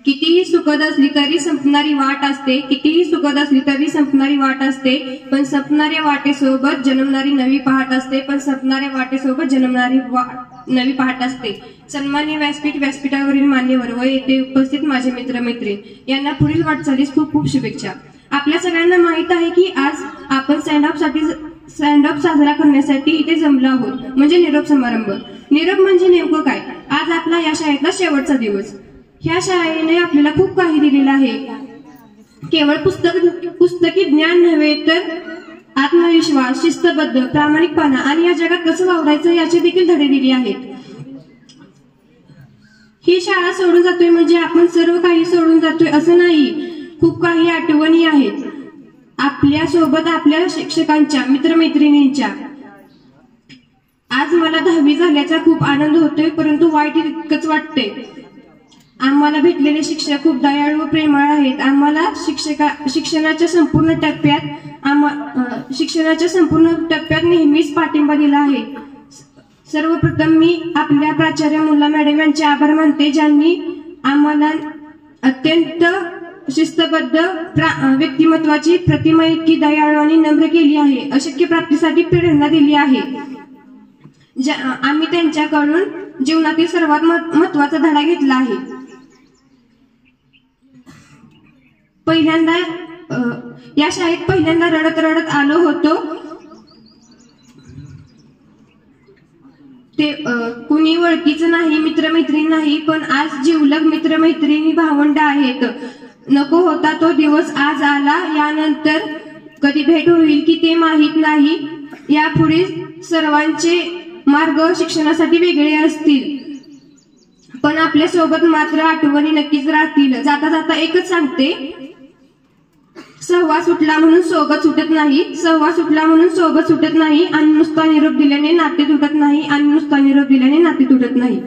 कितीही सुखद असली तरी संपणारी वाट असते, कितीही सुखद असली तरी संपणारी वाट असते, पण संपणाऱ्या वाटेसोबत जन्मणारी नवी पहाट असते, पण संपणाऱ्या वाटेसोबत जन्मणारी नवी पहाट असते. सन्मान्य व्यासपीठ, व्यासपीठावरील मान्यवर व येथे उपस्थित माझे मित्र मैत्रीण यांना पुढील वाटचालीस खूप खूप शुभेच्छा. आपल्या सगळ्यांना माहित आहे की आज आपण स्टँड अप साजरा करण्यासाठी इथे जमलो आहोत, म्हणजे निरोप समारंभ. निरोप म्हणजे नेमकं काय? आज आपला या शाळेतला शेवटचा दिवस. ह्या शाळेने आपल्याला खूप काही दिलेलं आहे. केवळ पुस्तकी ज्ञान नव्हे तर आत्मविश्वास, शिस्तबद्ध, प्रामाणिकपणा आणि या जगात कसं वावरायचं याचे देखील धडे दिले आहेत. ही शाळा सोडून जातोय म्हणजे आपण सर्व काही सोडून जातोय असं नाही. खूप काही आठवणी आहेत आपल्या सोबत, आपल्या शिक्षकांच्या, मित्रमैत्रिणींच्या. आज मला 10वी झाल्याचा खूप आनंद होतोय, परंतु वाईट इतकंच वाटते. आम्हाला भेटलेले शिक्षक खूप दयाळू व प्रेमळ आहेत. आम्हाला शिक्षणाच्या संपूर्ण टप्प्यात नेहमीच पाठिंबा दिला आहे. सर्वप्रथम मी आपल्या प्राचार्य मुल्ला मॅडम यांचे आभार मानते, ज्यांनी आम्हाला अत्यंत शिस्तबद्ध व्यक्तिमत्वाची प्रतिमा इतकी दयाळू आणि नम्र केली आहे. अशक्य प्राप्तीसाठी प्रेरणा दिली आहे. आम्ही त्यांच्याकडून जीवनातील सर्वात महत्वाचा धडा घेतला आहे. या शाळेत पहिल्यांदा रडत रडत आलो होतो. ते कुणी ओळखीचं नाही, मित्रमैत्रिणी नाही, पण आज जिवलग मित्रमैत्रिणी, भावंड आहेत. नको होता तो दिवस आज आला. यानंतर कधी भेट होईल की ते माहीत नाही. यापुढे सर्वांचे मार्ग शिक्षणासाठी वेगळे असतील, पण आपल्या सोबत मात्र आठवणी नक्कीच राहतील. जाता जाता एकच सांगते, सहवास सुटला म्हणून सोबत सुटत नाही, सहवास सुटला म्हणून सोबत सुटत नाही, आणि नुसता निरोप दिल्याने नाते तुटत नाही, आणि नुसता निरोप दिल्याने नाते तुटत नाही.